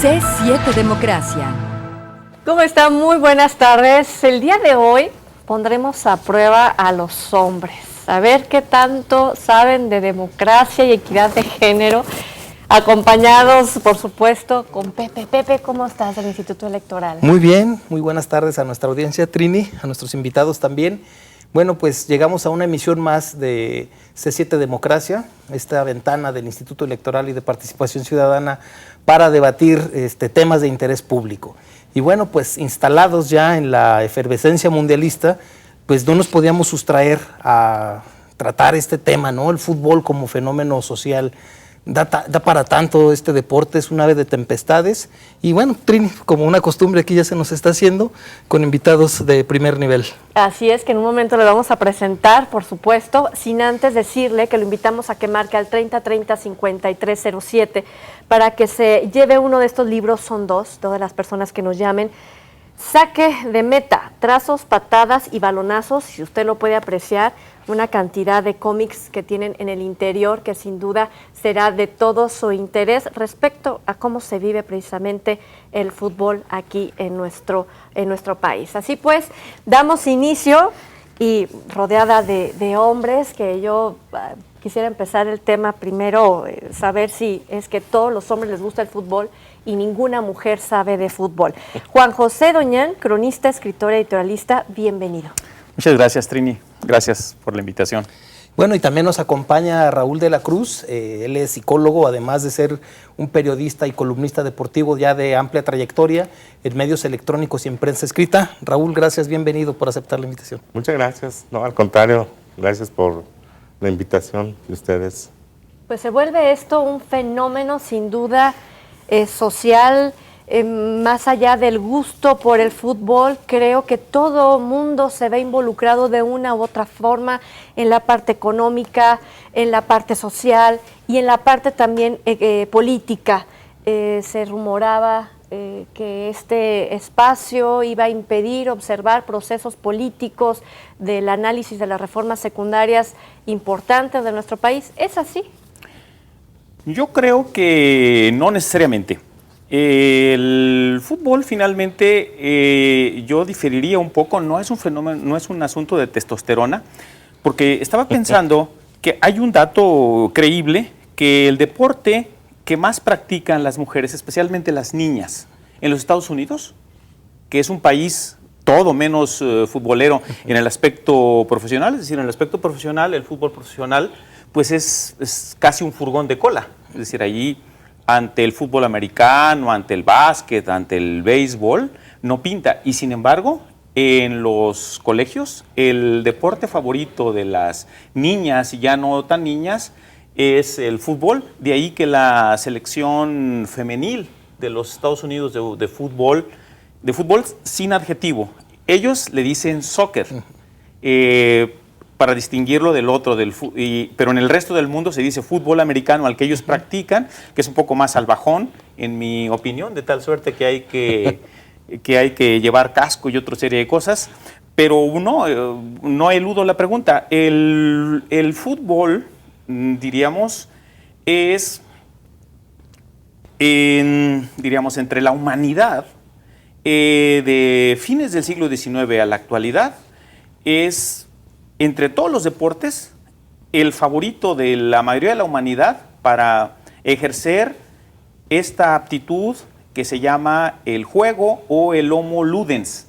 C7 Democracia. ¿Cómo están? Muy buenas tardes. El día de hoy pondremos a prueba a los hombres. A ver qué tanto saben de democracia y equidad de género. Acompañados, por supuesto, con Pepe. Pepe, ¿cómo estás del Instituto Electoral? Muy bien, muy buenas tardes a nuestra audiencia, Trini, a nuestros invitados también. Bueno, pues llegamos a una emisión más de C7 Democracia, esta ventana del Instituto Electoral y de Participación Ciudadana para debatir temas de interés público. Y bueno, pues instalados ya en la efervescencia mundialista, pues no nos podíamos sustraer a tratar este tema, ¿no? El fútbol como fenómeno social da para tanto este deporte, es un ave de tempestades. Y bueno, Trini, como una costumbre aquí ya se nos está haciendo, con invitados de primer nivel. Así es, que en un momento le vamos a presentar, por supuesto, sin antes decirle que lo invitamos a que marque al 3030-5307 para que se lleve uno de estos libros. Son dos, todas las personas que nos llamen. Saque de meta, trazos, patadas y balonazos, si usted lo puede apreciar, una cantidad de cómics que tienen en el interior que sin duda será de todo su interés respecto a cómo se vive precisamente el fútbol aquí en nuestro país. Así pues, damos inicio y rodeada de hombres, que yo quisiera empezar el tema primero, saber si es que todos los hombres les gusta el fútbol y ninguna mujer sabe de fútbol. Juan José Doñán, cronista, escritor, editorialista, bienvenido. Muchas gracias, Trini. Gracias por la invitación. Bueno, y también nos acompaña Raúl de la Cruz. Él es psicólogo, además de ser un periodista y columnista deportivo ya de amplia trayectoria en medios electrónicos y en prensa escrita. Raúl, gracias, bienvenido por aceptar la invitación. Muchas gracias. No, al contrario, gracias por la invitación de ustedes. Pues se vuelve esto un fenómeno sin duda social. Más allá del gusto por el fútbol, creo que todo mundo se ve involucrado de una u otra forma en la parte económica, en la parte social y en la parte también política. Se rumoraba que este espacio iba a impedir observar procesos políticos del análisis de las reformas secundarias importantes de nuestro país. ¿Es así? Yo creo que no necesariamente. El fútbol finalmente yo diferiría un poco, no es un fenómeno, no es un asunto de testosterona, porque estaba pensando que hay un dato creíble, que el deporte que más practican las mujeres, especialmente las niñas, en los Estados Unidos, que es un país todo menos futbolero en el aspecto profesional, es decir, en el aspecto profesional, el fútbol profesional, pues es casi un furgón de cola, es decir, allí ante el fútbol americano, ante el básquet, ante el béisbol, no pinta. Y sin embargo, en los colegios, el deporte favorito de las niñas y ya no tan niñas es el fútbol. De ahí que la selección femenil de los Estados Unidos de fútbol sin adjetivo, ellos le dicen soccer. Para distinguirlo del otro, pero en el resto del mundo se dice fútbol americano al que ellos practican, que es un poco más salvajón, en mi opinión, de tal suerte que hay que llevar casco y otra serie de cosas, pero no eludo la pregunta. El fútbol, diríamos, es, entre la humanidad de fines del siglo XIX a la actualidad, es, entre todos los deportes, el favorito de la mayoría de la humanidad para ejercer esta aptitud que se llama el juego o el homo ludens.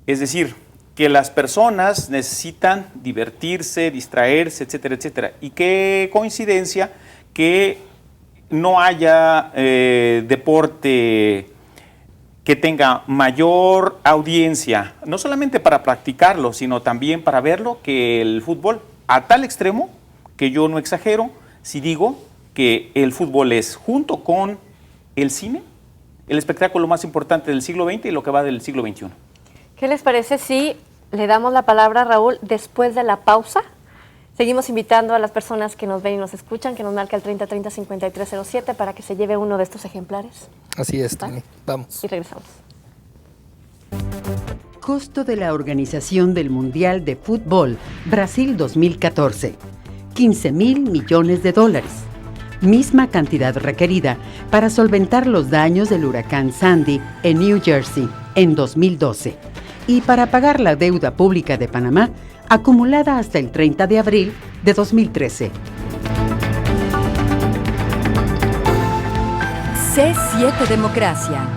Es decir, que las personas necesitan divertirse, distraerse, etcétera, etcétera. Y qué coincidencia que no haya deporte que tenga mayor audiencia, no solamente para practicarlo, sino también para verlo, que el fútbol, a tal extremo que yo no exagero si digo que el fútbol es, junto con el cine, el espectáculo más importante del siglo XX y lo que va del siglo XXI. ¿Qué les parece si le damos la palabra a Raúl después de la pausa? Seguimos invitando a las personas que nos ven y nos escuchan, que nos marca el 3030-5307 para que se lleve uno de estos ejemplares. Así es, Tony. Vamos. Y regresamos. Costo de la organización del Mundial de Fútbol Brasil 2014. $15,000 millones. misma cantidad requerida para solventar los daños del huracán Sandy en New Jersey en 2012 y para pagar la deuda pública de Panamá acumulada hasta el 30 de abril de 2013. C7 Democracia.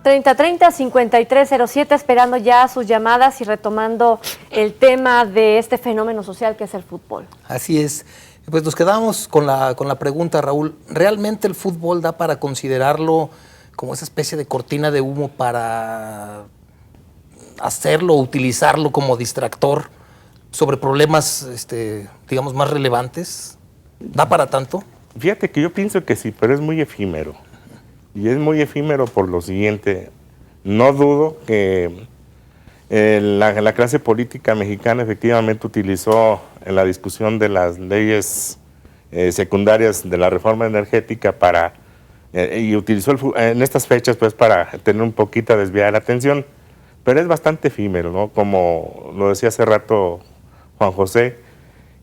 3030-5307, esperando ya sus llamadas y retomando el tema de este fenómeno social que es el fútbol. Así es. Pues nos quedamos con la pregunta, Raúl. ¿Realmente el fútbol da para considerarlo como esa especie de cortina de humo para hacerlo, utilizarlo como distractor sobre problemas, digamos, más relevantes? ¿Da para tanto? Fíjate que yo pienso que sí, pero es muy efímero. Y es muy efímero por lo siguiente. No dudo que la clase política mexicana efectivamente utilizó en la discusión de las leyes secundarias de la reforma energética y utilizó en estas fechas pues para tener un poquito desviada la atención, pero es bastante efímero, ¿no? Como lo decía hace rato Juan José,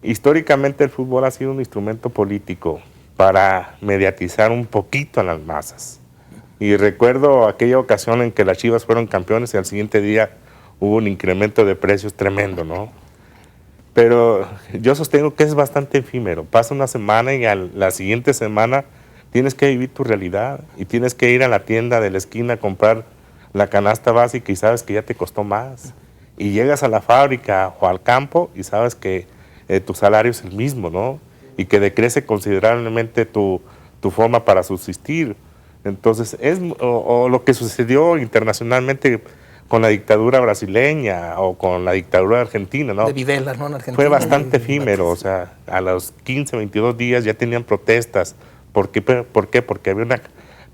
históricamente el fútbol ha sido un instrumento político para mediatizar un poquito a las masas. Y recuerdo aquella ocasión en que las Chivas fueron campeones y al siguiente día hubo un incremento de precios tremendo, ¿no? Pero yo sostengo que es bastante efímero. Pasa una semana y a la siguiente semana tienes que vivir tu realidad y tienes que ir a la tienda de la esquina a comprar la canasta básica y sabes que ya te costó más. Y llegas a la fábrica o al campo y sabes que tu salario es el mismo, ¿no? Y que decrece considerablemente tu forma para subsistir. Entonces, o lo que sucedió internacionalmente con la dictadura brasileña o con la dictadura argentina, ¿no? De Videla, ¿no? En Argentina. Fue bastante efímero, o sea, a los 15, 22 días ya tenían protestas. ¿Por qué? Porque había una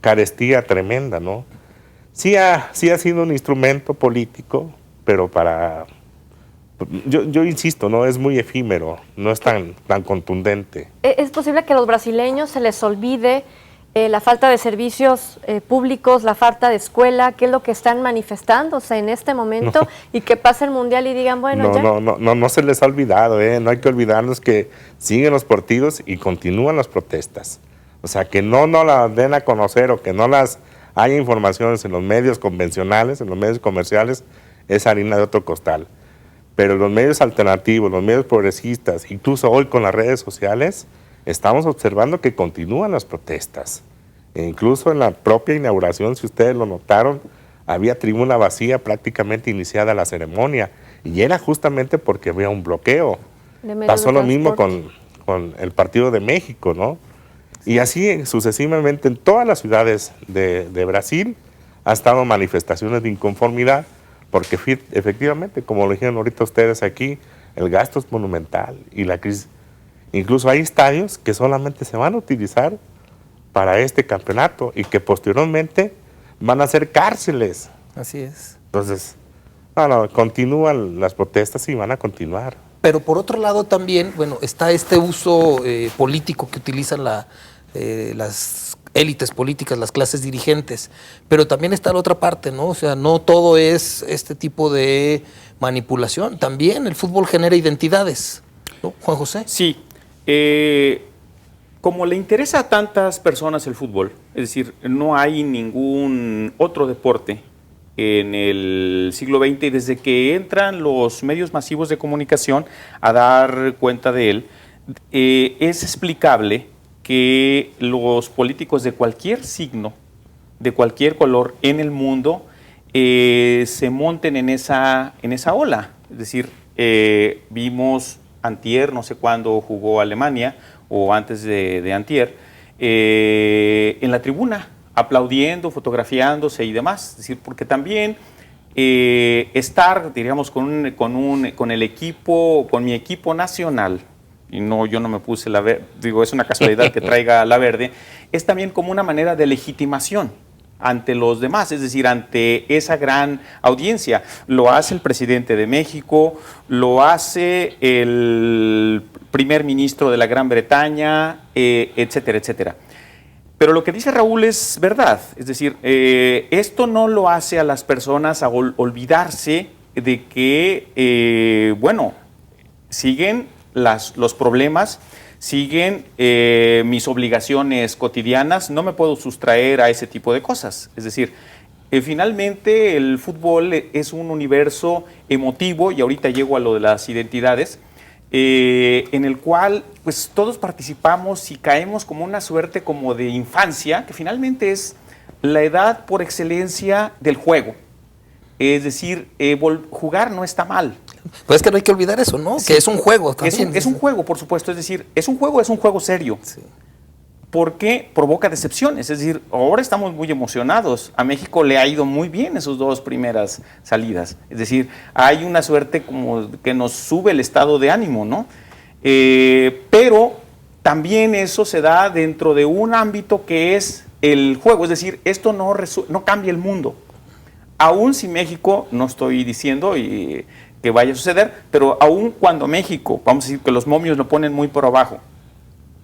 carestía tremenda, ¿no? Sí ha sido un instrumento político, pero yo insisto, no es muy efímero, no es tan contundente. ¿Es posible que a los brasileños se les olvide la falta de servicios públicos, la falta de escuela, qué es lo que están manifestándose en este momento, no, y que pase el Mundial y digan, bueno, ya? No se les ha olvidado, no hay que olvidarnos que siguen los partidos y continúan las protestas. O sea, que no las den a conocer o que no las haya informaciones en los medios convencionales, en los medios comerciales, es harina de otro costal. Pero los medios alternativos, los medios progresistas, incluso hoy con las redes sociales, estamos observando que continúan las protestas. E incluso en la propia inauguración, si ustedes lo notaron, había tribuna vacía prácticamente iniciada la ceremonia. Y era justamente porque había un bloqueo. Pasó lo mismo con el Partido de México, ¿no? Y así sucesivamente en todas las ciudades de Brasil ha estado manifestaciones de inconformidad, porque efectivamente, como lo dijeron ahorita ustedes aquí, el gasto es monumental y la crisis. Incluso hay estadios que solamente se van a utilizar para este campeonato y que posteriormente van a ser cárceles. Así es. Entonces, continúan las protestas y van a continuar. Pero por otro lado también, bueno, está este uso político que utilizan las élites políticas, las clases dirigentes, pero también está la otra parte, ¿no? O sea, no todo es este tipo de manipulación, también el fútbol genera identidades, ¿no, Juan José? Sí, como le interesa a tantas personas el fútbol, es decir, no hay ningún otro deporte en el siglo XX y desde que entran los medios masivos de comunicación a dar cuenta de él, es explicable que los políticos de cualquier signo, de cualquier color en el mundo, se monten en esa ola. Es decir, vimos antier, no sé cuándo jugó Alemania, o antes de antier, en la tribuna, aplaudiendo, fotografiándose y demás. Es decir, porque también estar, diríamos, con el equipo, con mi equipo nacional, y no, yo no me puse la verde, digo, es una casualidad que traiga la verde, es también como una manera de legitimación ante los demás, es decir, ante esa gran audiencia. Lo hace el presidente de México, lo hace el primer ministro de la Gran Bretaña, etcétera, etcétera. Pero lo que dice Raúl es verdad, es decir, esto no lo hace a las personas a olvidarse de que, siguen los problemas, siguen mis obligaciones cotidianas, no me puedo sustraer a ese tipo de cosas. Es decir, finalmente el fútbol es un universo emotivo, y ahorita llego a lo de las identidades, en el cual pues todos participamos y caemos como una suerte como de infancia, que finalmente es la edad por excelencia del juego. Es decir, jugar no está mal. Pues es que no hay que olvidar eso, ¿no? Sí. Que es un juego también. Es un juego, por supuesto. Es decir, es un juego serio. Sí. Porque provoca decepciones. Es decir, ahora estamos muy emocionados. A México le ha ido muy bien esos 2 primeras salidas. Es decir, hay una suerte como que nos sube el estado de ánimo, ¿no? Pero también eso se da dentro de un ámbito que es el juego. Es decir, esto no cambia el mundo. Aún si México, no estoy diciendo que vaya a suceder, pero aún cuando México, vamos a decir que los momios lo ponen muy por abajo,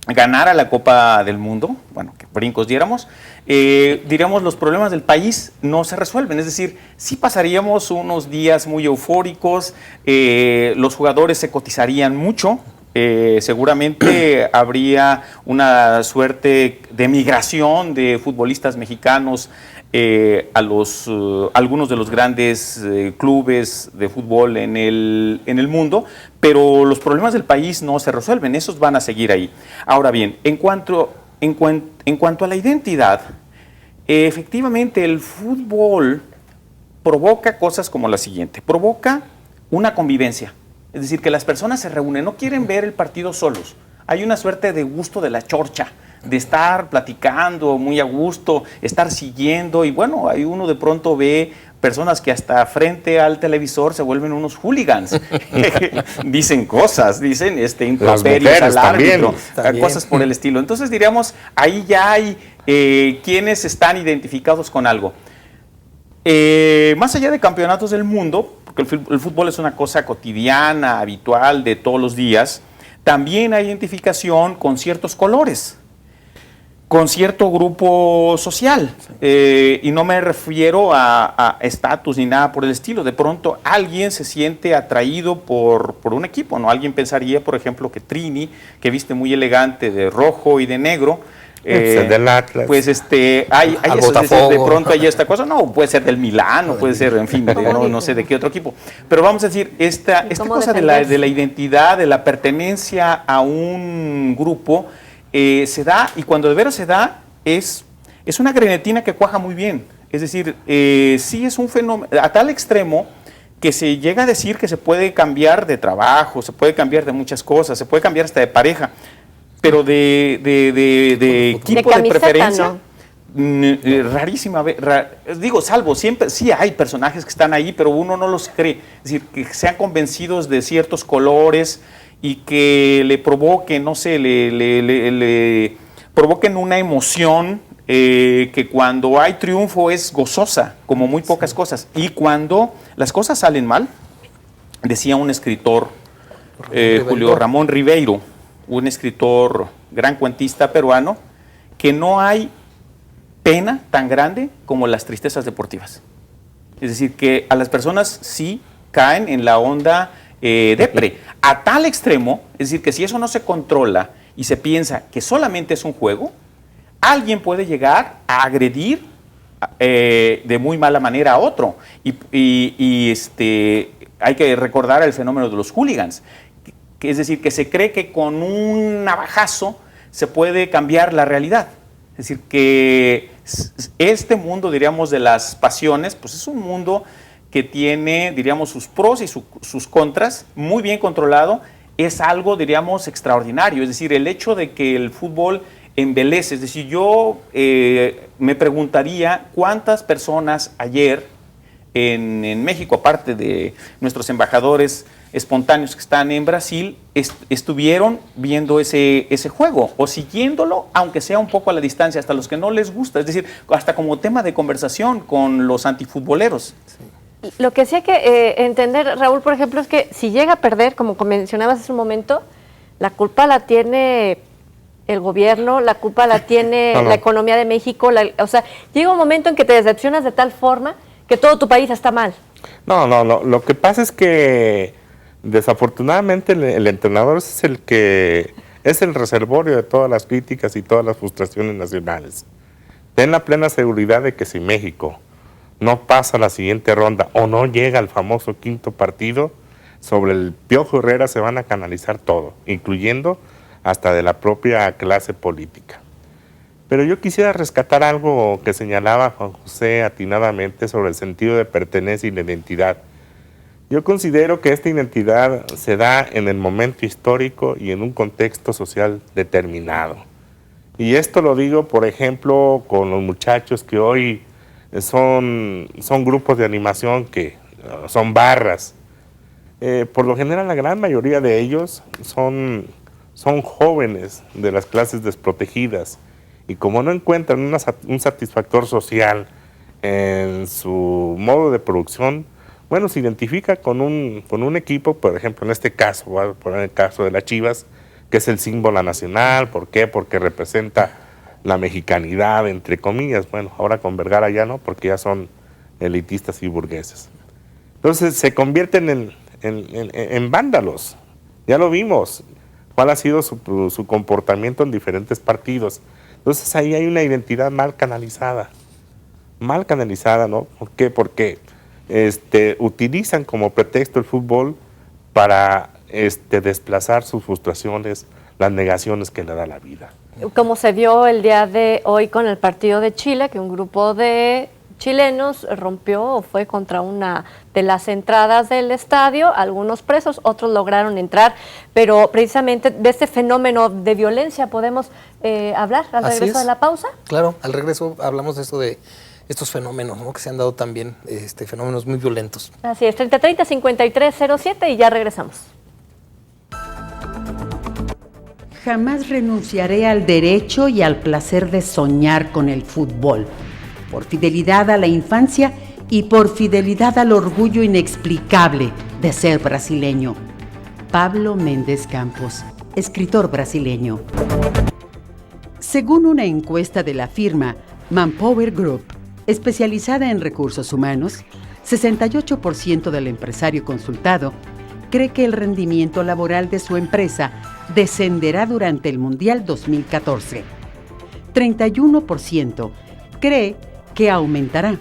ganara la Copa del Mundo, bueno, que brincos diéramos, diríamos los problemas del país no se resuelven. Es decir, sí pasaríamos unos días muy eufóricos, los jugadores se cotizarían mucho, seguramente habría una suerte de migración de futbolistas mexicanos a algunos de los grandes clubes de fútbol en el mundo, pero los problemas del país no se resuelven, esos van a seguir ahí. Ahora bien, en cuanto a la identidad, efectivamente el fútbol provoca cosas como la siguiente: provoca una convivencia, es decir, que las personas se reúnen, no quieren ver el partido solos, hay una suerte de gusto de la chorcha, de estar platicando muy a gusto, estar siguiendo, y bueno, hay uno de pronto ve personas que hasta frente al televisor se vuelven unos hooligans, dicen cosas, dicen improperios al árbitro, cosas por el estilo. Entonces diríamos, ahí ya hay quienes están identificados con algo. Más allá de campeonatos del mundo, porque el fútbol es una cosa cotidiana, habitual, de todos los días, también hay identificación con ciertos colores, con cierto grupo social, y no me refiero a estatus ni nada por el estilo. De pronto alguien se siente atraído por un equipo, ¿no? Alguien pensaría, por ejemplo, que Trini, que viste muy elegante de rojo y de negro, del Atlas. pues hay eso, de pronto hay esta cosa, no, puede ser del Milán, puede ser, en fin, no sé de qué otro equipo, pero vamos a decir, esta cosa de la identidad, de la pertenencia a un grupo, se da, y cuando de veras se da, es una grenetina que cuaja muy bien. Es decir, sí es un fenómeno, a tal extremo que se llega a decir que se puede cambiar de trabajo, se puede cambiar de muchas cosas, se puede cambiar hasta de pareja, pero de equipo de preferencia, ¿no? Rarísima, digo, salvo siempre, sí hay personajes que están ahí, pero uno no los cree. Es decir, que sean convencidos de ciertos colores y que le provoquen, no sé, le provoquen una emoción que cuando hay triunfo es gozosa, como muy pocas cosas. Y cuando las cosas salen mal, decía un escritor, Julio Ramón Ribeiro, un escritor, gran cuentista peruano, que no hay pena tan grande como las tristezas deportivas. Es decir, que a las personas sí caen en la onda depre, a tal extremo, es decir, que si eso no se controla y se piensa que solamente es un juego, alguien puede llegar a agredir de muy mala manera a otro. Y hay que recordar el fenómeno de los hooligans, que es decir, que se cree que con un navajazo se puede cambiar la realidad. Es decir, que este mundo, diríamos, de las pasiones, pues es un mundo que tiene, diríamos, sus pros y sus contras, muy bien controlado, es algo, diríamos, extraordinario. Es decir, el hecho de que el fútbol embelece, es decir, yo me preguntaría cuántas personas ayer en México, aparte de nuestros embajadores espontáneos que están en Brasil, estuvieron viendo ese juego o siguiéndolo, aunque sea un poco a la distancia, hasta los que no les gusta, es decir, hasta como tema de conversación con los antifutboleros. Sí. Lo que sí hay que entender, Raúl, por ejemplo, es que si llega a perder, como mencionabas hace un momento, la culpa la tiene el gobierno, la culpa la tiene la economía de México, o sea, llega un momento en que te decepcionas de tal forma que todo tu país está mal. No, lo que pasa es que desafortunadamente el entrenador es el que es el reservorio de todas las críticas y todas las frustraciones nacionales. Ten la plena seguridad de que si México no pasa la siguiente ronda o no llega al famoso quinto partido, sobre el Piojo Herrera se van a canalizar todo, incluyendo hasta de la propia clase política. Pero yo quisiera rescatar algo que señalaba Juan José atinadamente sobre el sentido de pertenencia y la identidad. Yo considero que esta identidad se da en el momento histórico y en un contexto social determinado. Y esto lo digo, por ejemplo, con los muchachos que hoy son grupos de animación que son barras. Por lo general, la gran mayoría de ellos son jóvenes de las clases desprotegidas, y como no encuentran un satisfactor social en su modo de producción, bueno, se identifica con un equipo, por ejemplo, en este caso, voy a poner el caso de las Chivas, que es el símbolo nacional. ¿Por qué? Porque representa la mexicanidad, entre comillas. Bueno, ahora con Vergara ya no, porque ya son elitistas y burgueses. Entonces se convierten en vándalos. Ya lo vimos, cuál ha sido su comportamiento en diferentes partidos. Entonces ahí hay una identidad mal canalizada, ¿no? ¿Por qué? Porque utilizan como pretexto el fútbol para desplazar sus frustraciones, las negaciones que le da la vida. Como se vio el día de hoy con el partido de Chile, que un grupo de chilenos rompió o fue contra una de las entradas del estadio, algunos presos, otros lograron entrar, pero precisamente de este fenómeno de violencia podemos hablar al regreso de la pausa. Claro, al regreso hablamos de eso, de estos fenómenos, ¿no?, que se han dado también, fenómenos muy violentos. Así es, 3030-5307 y ya regresamos. Jamás renunciaré al derecho y al placer de soñar con el fútbol, por fidelidad a la infancia y por fidelidad al orgullo inexplicable de ser brasileño. Pablo Méndez Campos, escritor brasileño. Según una encuesta de la firma Manpower Group, especializada en recursos humanos, 68% del empresario consultado cree que el rendimiento laboral de su empresa descenderá durante el Mundial 2014. 31% cree que aumentará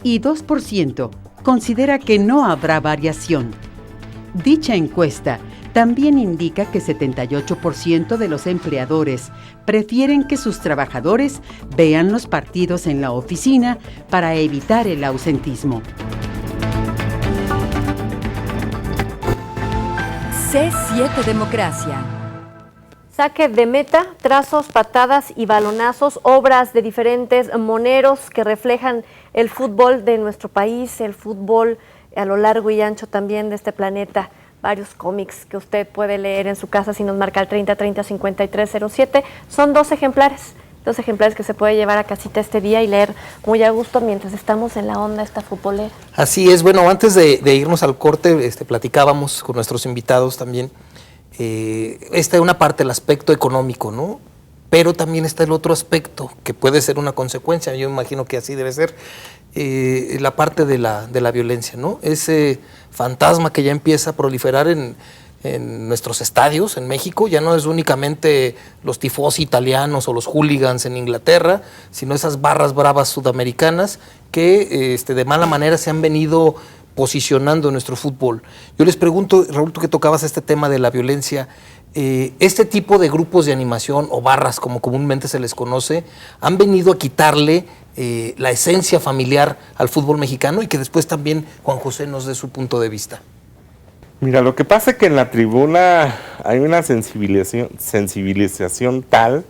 y 2% considera que no habrá variación. Dicha encuesta también indica que 78% de los empleadores prefieren que sus trabajadores vean los partidos en la oficina para evitar el ausentismo. C7 Democracia. Saque de meta, trazos, patadas y balonazos, obras de diferentes moneros que reflejan el fútbol de nuestro país, el fútbol a lo largo y ancho también de este planeta. Varios cómics que usted puede leer en su casa si nos marca el 3030-5307. Son 2 ejemplares que se puede llevar a casita este día y leer muy a gusto mientras estamos en la onda esta futbolera. Así es, bueno, antes de irnos al corte, platicábamos con nuestros invitados también. Esta es una parte, el aspecto económico, ¿no? Pero también está el otro aspecto, que puede ser una consecuencia, yo imagino que así debe ser, la parte de la violencia, ¿no? Ese fantasma que ya empieza a proliferar en nuestros estadios en México, ya no es únicamente los tifosi italianos o los hooligans en Inglaterra, sino esas barras bravas sudamericanas que de mala manera se han venido posicionando en nuestro fútbol. Yo les pregunto, Raúl, tú que tocabas este tema de la violencia, este tipo de grupos de animación o barras, como comúnmente se les conoce, han venido a quitarle la esencia familiar al fútbol mexicano, y que después también Juan José nos dé su punto de vista. Mira, lo que pasa es que en la tribuna hay una sensibilización tal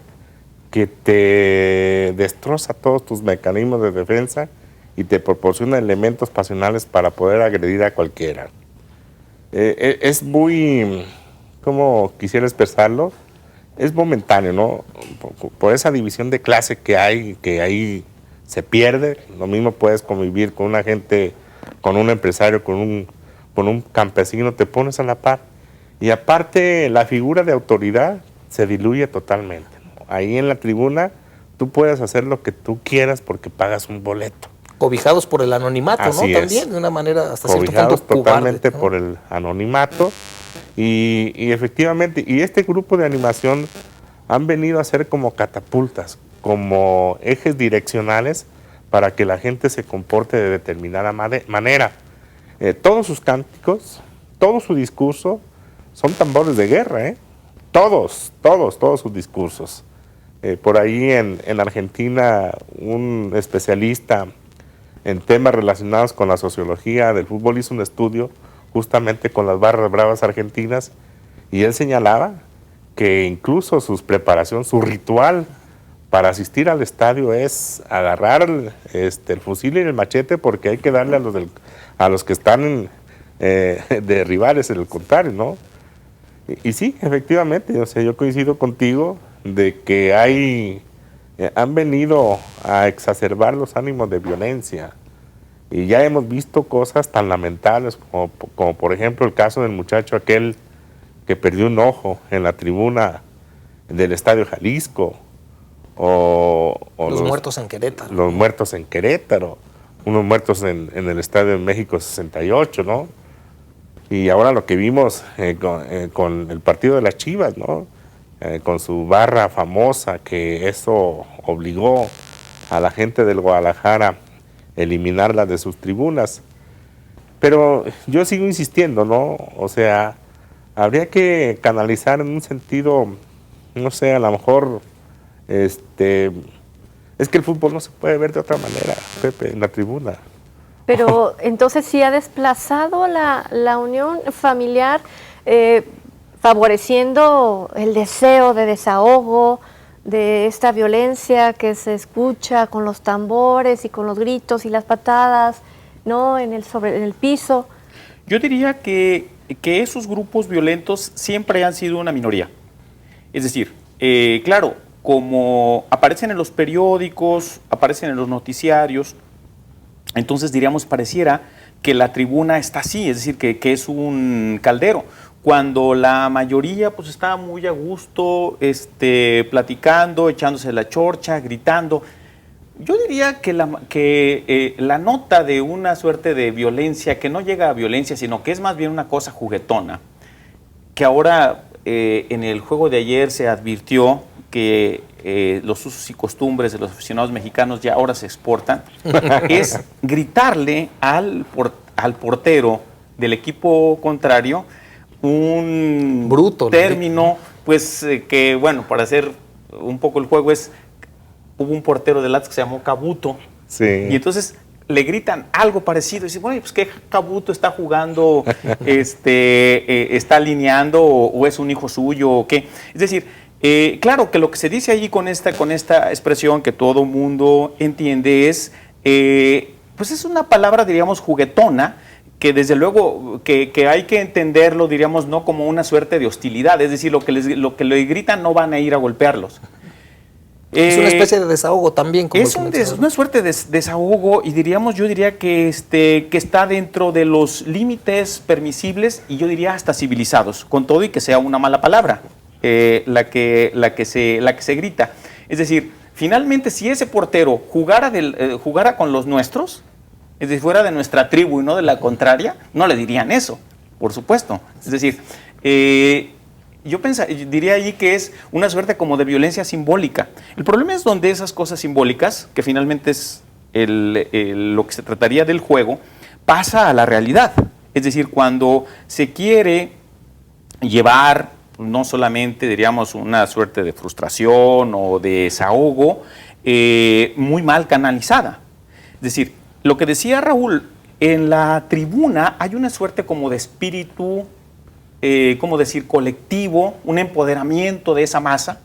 que te destroza todos tus mecanismos de defensa y te proporciona elementos pasionales para poder agredir a cualquiera. Es muy, ¿cómo quisiera expresarlo? Es momentáneo, ¿no? Por esa división de clase que hay, que ahí se pierde. Lo mismo puedes convivir con una gente, con un empresario, con un campesino, te pones a la par. Y aparte, la figura de autoridad se diluye totalmente, ¿no? Ahí en la tribuna tú puedes hacer lo que tú quieras porque pagas un boleto. Cobijados por el anonimato, Así ¿no? es. También, de una manera hasta cierto punto cobijados totalmente cobarde, ¿no? por el anonimato. Y efectivamente, y este grupo de animación han venido a ser como catapultas, como ejes direccionales para que la gente se comporte de determinada manera. Todos sus cánticos, todo su discurso son tambores de guerra, ¿eh? Todos sus discursos. Por ahí en Argentina, un especialista en temas relacionados con la sociología del fútbol hizo un estudio justamente con las barras bravas argentinas, y él señalaba que incluso su preparación, su ritual para asistir al estadio es agarrar el fusil y el machete, porque hay que darle a los que están de rivales en el contrario, ¿no? Y sí, efectivamente, o sea, yo coincido contigo de que han venido a exacerbar los ánimos de violencia. Y ya hemos visto cosas tan lamentables como por ejemplo el caso del muchacho aquel que perdió un ojo en la tribuna del Estadio Jalisco. O los muertos en Querétaro. Los muertos en Querétaro. Unos muertos en el Estadio de México 68, ¿no? Y ahora lo que vimos con el partido de las Chivas, ¿no? Con su barra famosa, que eso obligó a la gente del Guadalajara eliminarla de sus tribunas. Pero yo sigo insistiendo, ¿no? O sea, habría que canalizar en un sentido, no sé, a lo mejor, es que el fútbol no se puede ver de otra manera, Pepe, en la tribuna. Pero entonces sí ha desplazado la unión familiar, favoreciendo el deseo de desahogo, de esta violencia que se escucha con los tambores y con los gritos y las patadas, ¿no? en el piso. Yo diría que esos grupos violentos siempre han sido una minoría. Es decir, claro, como aparecen en los periódicos, aparecen en los noticiarios, entonces diríamos, pareciera que la tribuna está así, es decir, que es un caldero, cuando la mayoría pues está muy a gusto, platicando, echándose la chorcha, gritando. Yo diría que la nota de una suerte de violencia, que no llega a violencia, sino que es más bien una cosa juguetona, que ahora en el juego de ayer se advirtió que los usos y costumbres de los aficionados mexicanos ya ahora se exportan, es gritarle al portero del equipo contrario un bruto, término, pues que bueno, para hacer un poco el juego hubo un portero del Atlas que se llamó Cabuto, sí. Y entonces le gritan algo parecido, y dicen, bueno, pues que Cabuto está jugando, está alineando, o es un hijo suyo, o qué. Es decir, claro que lo que se dice allí con esta expresión que todo mundo entiende es, pues es una palabra, diríamos, juguetona, que desde luego que hay que entenderlo, diríamos, no como una suerte de hostilidad, es decir, lo que le gritan no van a ir a golpearlos. Es una especie de desahogo también. Como es una suerte de desahogo, y yo diría que está dentro de los límites permisibles, y yo diría hasta civilizados, con todo y que sea una mala palabra la que se grita. Es decir, finalmente si ese portero jugara con los nuestros, es decir, fuera de nuestra tribu y no de la contraria, no le dirían eso, por supuesto. Es decir, yo diría allí que es una suerte como de violencia simbólica. El problema es donde esas cosas simbólicas, que finalmente es lo que se trataría del juego, pasa a la realidad. Es decir, cuando se quiere llevar no solamente, diríamos, una suerte de frustración o de desahogo muy mal canalizada. Es decir, lo que decía Raúl, en la tribuna hay una suerte como de espíritu, ¿cómo decir?, colectivo, un empoderamiento de esa masa.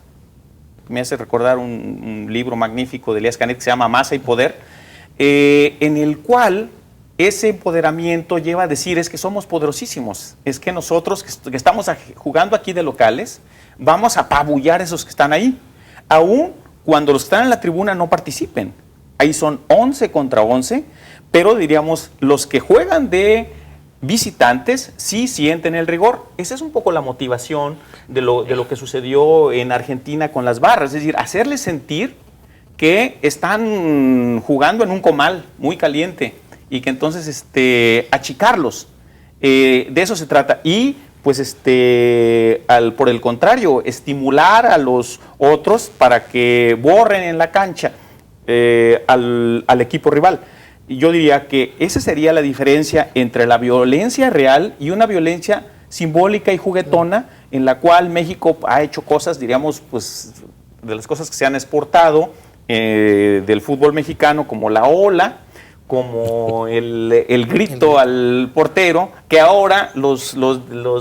Me hace recordar un libro magnífico de Elías Canet que se llama Masa y Poder, en el cual ese empoderamiento lleva a decir es que somos poderosísimos, es que nosotros que estamos jugando aquí de locales, vamos a apabullar a esos que están ahí, aun cuando los que están en la tribuna no participen. Ahí son 11 contra 11, pero diríamos, los que juegan de visitantes sí sienten el rigor. Esa es un poco la motivación de lo que sucedió en Argentina con las barras, es decir, hacerles sentir que están jugando en un comal muy caliente y que entonces achicarlos. De eso se trata. Y pues por el contrario, estimular a los otros para que borren en la cancha al equipo rival. Y yo diría que esa sería la diferencia entre la violencia real y una violencia simbólica y juguetona, en la cual México ha hecho cosas, diríamos, pues de las cosas que se han exportado del fútbol mexicano, como la ola, como el grito al portero, que ahora los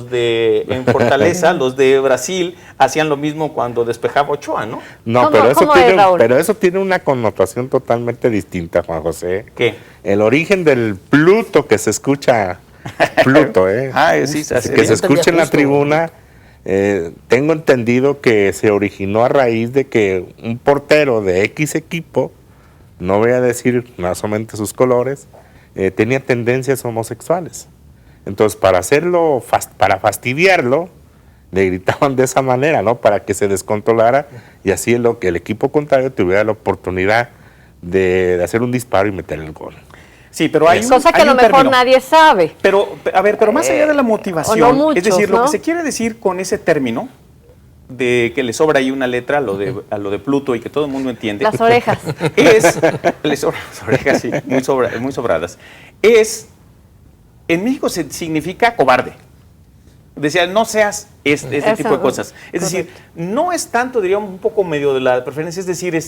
de en Fortaleza, los de Brasil, hacían lo mismo cuando despejaba Ochoa, ¿no? No, pero eso tiene una connotación totalmente distinta, Juan José. ¿Qué? El origen del Pluto que se escucha, Pluto, ¿eh? Sí, que se escucha en la tribuna, tengo entendido que se originó a raíz de que un portero de X equipo, no voy a decir más o menos sus colores, tenía tendencias homosexuales. Entonces, para fastidiarlo, le gritaban de esa manera, ¿no? Para que se descontrolara y así el equipo contrario tuviera la oportunidad de hacer un disparo y meter el gol. Sí, pero hay cosa que a lo mejor término. Nadie sabe. Pero, a ver, pero más allá de la motivación, no muchos, es decir, ¿no? lo que se quiere decir con ese término, de que le sobra ahí una letra a lo de Pluto y que todo el mundo entiende. Las orejas. Le sobran las orejas, sí, muy sobradas. En México significa cobarde. Decía, no seas este tipo de cosas. Es decir, no es tanto, diríamos, un poco medio de la preferencia, es decir,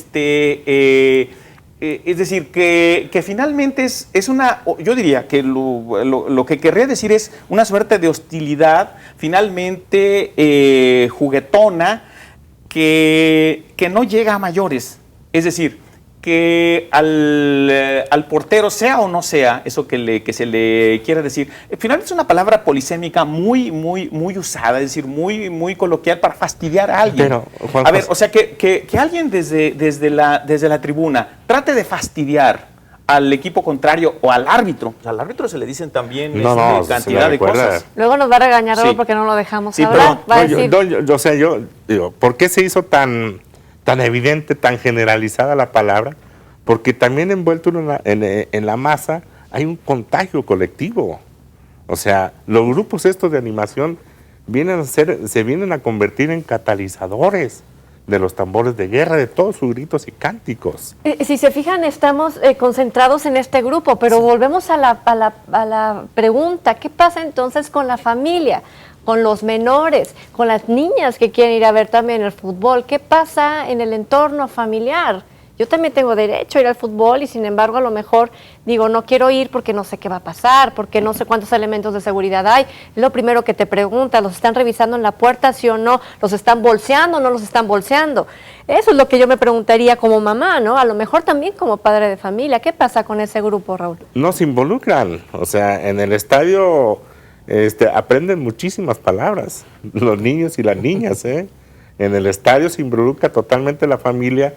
que finalmente es una, yo diría que lo que querría decir es una suerte de hostilidad finalmente juguetona que no llega a mayores. Es decir, que al portero, sea o no sea eso que se le quiere decir, finalmente es una palabra polisémica muy usada, es decir, muy coloquial para fastidiar a alguien. Pero, Juan, a ver, o sea, que alguien desde la tribuna trate de fastidiar al equipo contrario o al árbitro. Al árbitro se le dicen también cantidad de cosas. Luego nos va a regañar Sí. porque no lo dejamos Sí, hablar. perdón. Va a decir, Yo digo, ¿por qué se hizo tan evidente, tan generalizada la palabra? Porque también envuelto en la masa hay un contagio colectivo. O sea, los grupos estos de animación se vienen a convertir en catalizadores de los tambores de guerra, de todos sus gritos y cánticos. si se fijan, estamos concentrados en este grupo, pero volvemos a la pregunta, ¿qué pasa entonces con la familia? Con los menores, con las niñas que quieren ir a ver también el fútbol. ¿Qué pasa en el entorno familiar? Yo también tengo derecho a ir al fútbol y sin embargo a lo mejor digo no quiero ir porque no sé qué va a pasar, porque no sé cuántos elementos de seguridad hay. Es lo primero que te preguntan, ¿los están revisando en la puerta, sí o no? ¿Los están bolseando o no los están bolseando? Eso es lo que yo me preguntaría como mamá, ¿no? A lo mejor también como padre de familia. ¿Qué pasa con ese grupo, Raúl? No se involucran, o sea, en el estadio aprenden muchísimas palabras, los niños y las niñas, En el estadio se involucra totalmente la familia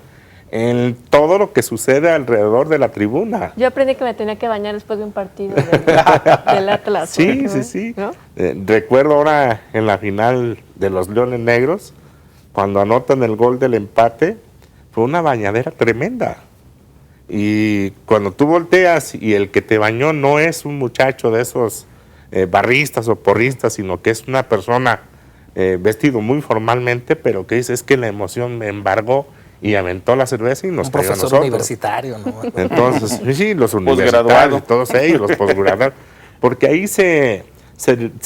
en todo lo que sucede alrededor de la tribuna. Yo aprendí que me tenía que bañar después de un partido del Atlas. Sí. ¿No? Recuerdo ahora en la final de los Leones Negros, cuando anotan el gol del empate, fue una bañadera tremenda. Y cuando tú volteas y el que te bañó no es un muchacho de esos barristas o porristas, sino que es una persona vestido muy formalmente, pero que dice, es que la emoción me embargó y aventó la cerveza y nos cayó a nosotros. Un profesor universitario, ¿no? Entonces, sí, los universitarios, todos ellos, los posgraduados, porque ahí se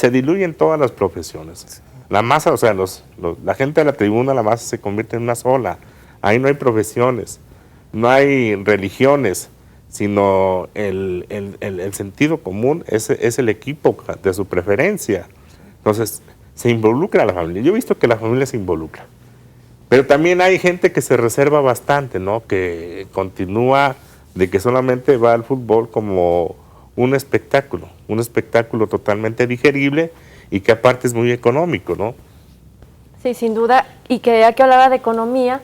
diluyen todas las profesiones. La masa, o sea, la gente de la tribuna, la masa se convierte en una sola. Ahí no hay profesiones, no hay religiones, sino el sentido común es el equipo de su preferencia. Entonces, se involucra a la familia. Yo he visto que la familia se involucra. Pero también hay gente que se reserva bastante, ¿no? Que continúa de que solamente va al fútbol como un espectáculo totalmente digerible y que aparte es muy económico, ¿no? Sí, sin duda. Y que ya que hablaba de economía,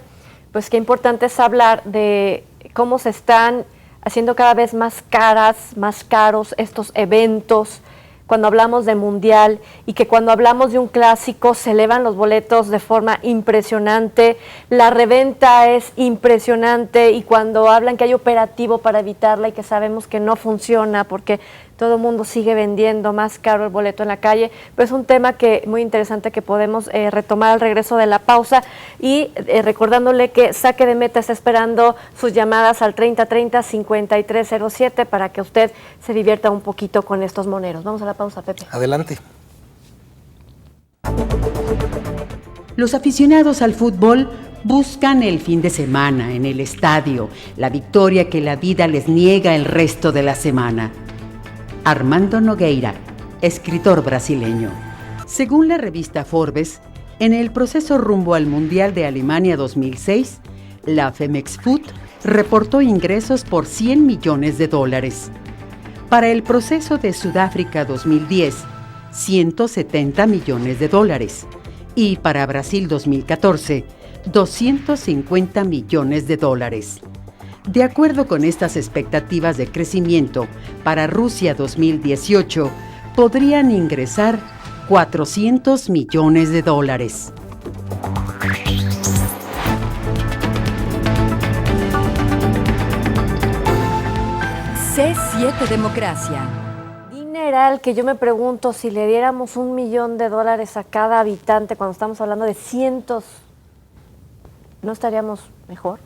pues qué importante es hablar de cómo se están haciendo cada vez más caros estos eventos, cuando hablamos de mundial y que cuando hablamos de un clásico se elevan los boletos de forma impresionante, la reventa es impresionante y cuando hablan que hay operativo para evitarla y que sabemos que no funciona porque todo el mundo sigue vendiendo más caro el boleto en la calle, pero es un tema muy interesante que podemos retomar al regreso de la pausa y recordándole que Saque de Meta está esperando sus llamadas al 3030-5307 para que usted se divierta un poquito con estos moneros. Vamos a la pausa, Pepe. Adelante. Los aficionados al fútbol buscan el fin de semana en el estadio, la victoria que la vida les niega el resto de la semana. Armando Nogueira, escritor brasileño. Según la revista Forbes, en el proceso rumbo al Mundial de Alemania 2006, la Femex Food reportó ingresos por $100 millones. Para el proceso de Sudáfrica 2010, $170 millones. Y para Brasil 2014, $250 millones. De acuerdo con estas expectativas de crecimiento, para Rusia 2018 podrían ingresar $400 millones. C7 Democracia. Dineral que yo me pregunto si le diéramos $1 millón a cada habitante cuando estamos hablando de cientos, ¿no estaríamos mejor?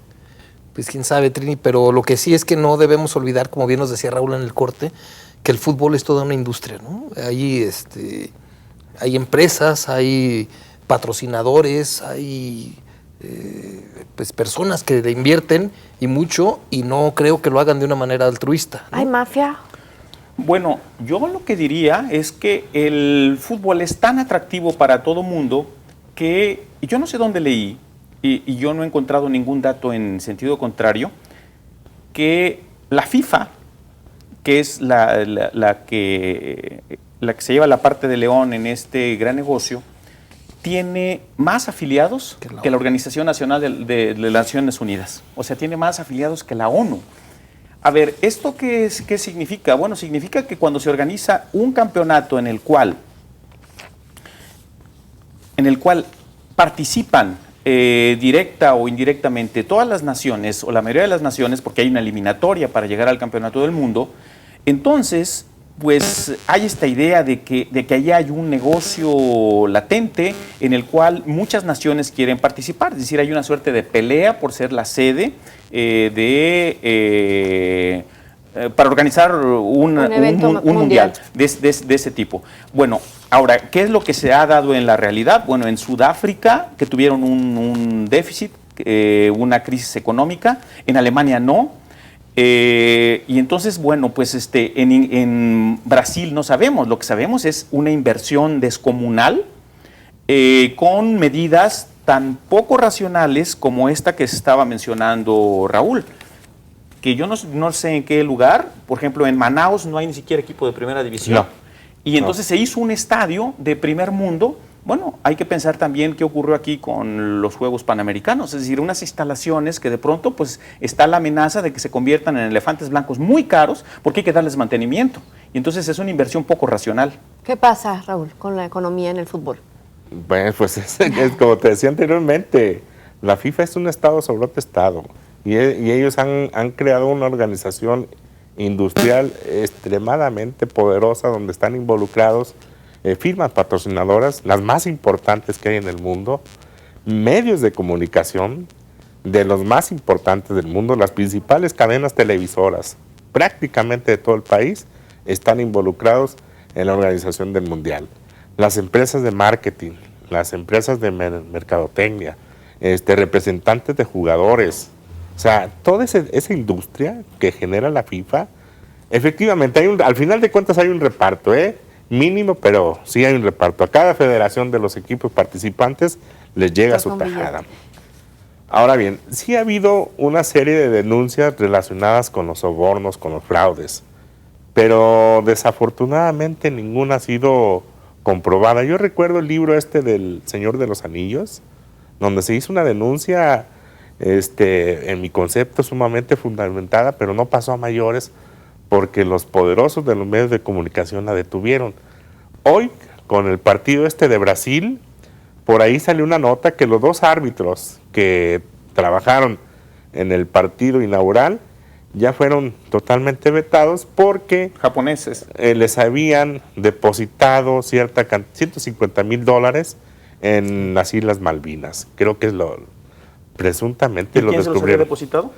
Pues quién sabe, Trini, pero lo que sí es que no debemos olvidar, como bien nos decía Raúl en el corte, que el fútbol es toda una industria, ¿no? Hay empresas, hay patrocinadores, hay pues personas que le invierten y mucho, y no creo que lo hagan de una manera altruista, ¿no? ¿Hay mafia? Bueno, yo lo que diría es que el fútbol es tan atractivo para todo mundo que yo no sé dónde leí, y yo no he encontrado ningún dato en sentido contrario, que la FIFA, que es la que se lleva la parte de león en este gran negocio, tiene más afiliados que la Organización Nacional de las Naciones Unidas. O sea, tiene más afiliados que la ONU. A ver, ¿esto qué significa? Bueno, significa que cuando se organiza un campeonato en el cual participan directa o indirectamente todas las naciones, o la mayoría de las naciones, porque hay una eliminatoria para llegar al campeonato del mundo, entonces, pues hay esta idea de que allí hay un negocio latente en el cual muchas naciones quieren participar, es decir, hay una suerte de pelea por ser la sede para organizar un mundial de ese tipo. Bueno, ahora, ¿qué es lo que se ha dado en la realidad? Bueno, en Sudáfrica, que tuvieron un déficit, una crisis económica, en Alemania no. Y entonces, bueno, pues en Brasil no sabemos, lo que sabemos es una inversión descomunal con medidas tan poco racionales como esta que se estaba mencionando Raúl, que yo no sé en qué lugar, por ejemplo en Manaus no hay ni siquiera equipo de primera división, no. Y entonces se hizo un estadio de primer mundo. Bueno, hay que pensar también qué ocurrió aquí con los Juegos Panamericanos, es decir, unas instalaciones que de pronto pues está la amenaza de que se conviertan en elefantes blancos muy caros porque hay que darles mantenimiento. Y entonces es una inversión poco racional. ¿Qué pasa, Raúl, con la economía en el fútbol? Bueno, pues es como te decía anteriormente, la FIFA es un estado sobre otro estado y ellos han creado una organización industrial extremadamente poderosa donde están involucrados firmas patrocinadoras, las más importantes que hay en el mundo, medios de comunicación de los más importantes del mundo, las principales cadenas televisoras prácticamente de todo el país están involucrados en la organización del Mundial. Las empresas de marketing, las empresas de mercadotecnia, representantes de jugadores, o sea, toda esa industria que genera la FIFA, efectivamente, al final de cuentas hay un reparto, mínimo, pero sí hay un reparto. A cada federación de los equipos participantes les llega su tajada. Ahora bien, sí ha habido una serie de denuncias relacionadas con los sobornos, con los fraudes, pero desafortunadamente ninguna ha sido comprobada. Yo recuerdo el libro del Señor de los Anillos, donde se hizo una denuncia, en mi concepto, sumamente fundamentada, pero no pasó a mayores, porque los poderosos de los medios de comunicación la detuvieron. Hoy, con el partido de Brasil, por ahí salió una nota que los dos árbitros que trabajaron en el partido inaugural ya fueron totalmente vetados porque Japoneses. les habían depositado $150,000 en las Islas Malvinas. Creo que es presuntamente lo ¿Quién se los había descubrieron. depositado?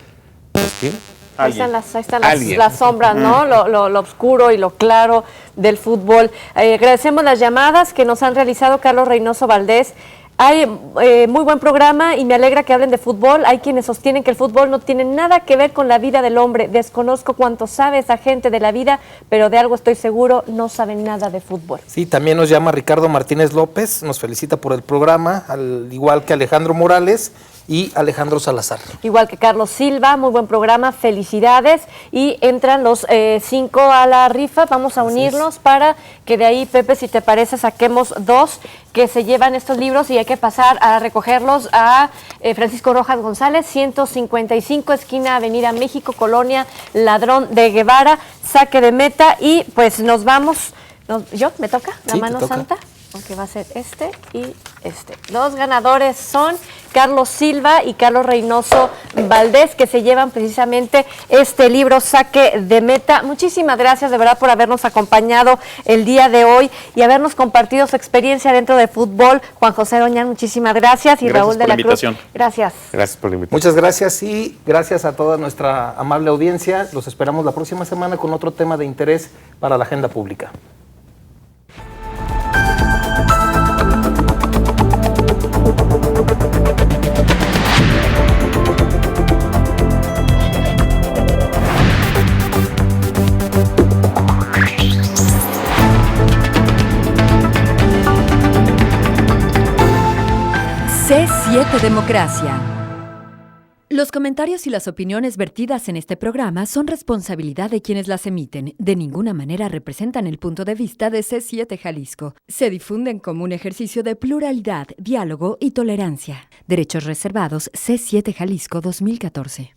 Pues, ¿quién? Ahí están Alguien. las sombras, ¿no? Lo oscuro y lo claro del fútbol. Agradecemos las llamadas que nos han realizado Carlos Reynoso Valdés. Hay muy buen programa y me alegra que hablen de fútbol. Hay quienes sostienen que el fútbol no tiene nada que ver con la vida del hombre. Desconozco cuánto sabe esa gente de la vida, pero de algo estoy seguro, no saben nada de fútbol. Sí, también nos llama Ricardo Martínez López, nos felicita por el programa, al igual que Alejandro Morales y Alejandro Salazar. Igual que Carlos Silva, muy buen programa, felicidades. Y entran los 5 a la rifa, vamos a unirnos para que de ahí, Pepe, si te parece, saquemos 2 que se llevan estos libros y hay que pasar a recogerlos a Francisco Rojas González, 155, esquina Avenida México, Colonia Ladrón de Guevara, saque de meta y pues nos vamos. ¿Yo? ¿Me toca? ¿La Sí, mano te toca. santa? Aunque va a ser este y este. Los ganadores son Carlos Silva y Carlos Reynoso Valdés, que se llevan precisamente este libro, Saque de Meta. Muchísimas gracias de verdad por habernos acompañado el día de hoy y habernos compartido su experiencia dentro del fútbol. Juan José Doñán, muchísimas gracias. Y Gracias Raúl de por la la Cruz. invitación. Gracias. Gracias por la invitación. Muchas gracias y gracias a toda nuestra amable audiencia. Los esperamos la próxima semana con otro tema de interés para la agenda pública. C7 Democracia. Los comentarios y las opiniones vertidas en este programa son responsabilidad de quienes las emiten. De ninguna manera representan el punto de vista de C7 Jalisco. Se difunden como un ejercicio de pluralidad, diálogo y tolerancia. Derechos reservados C7 Jalisco 2014.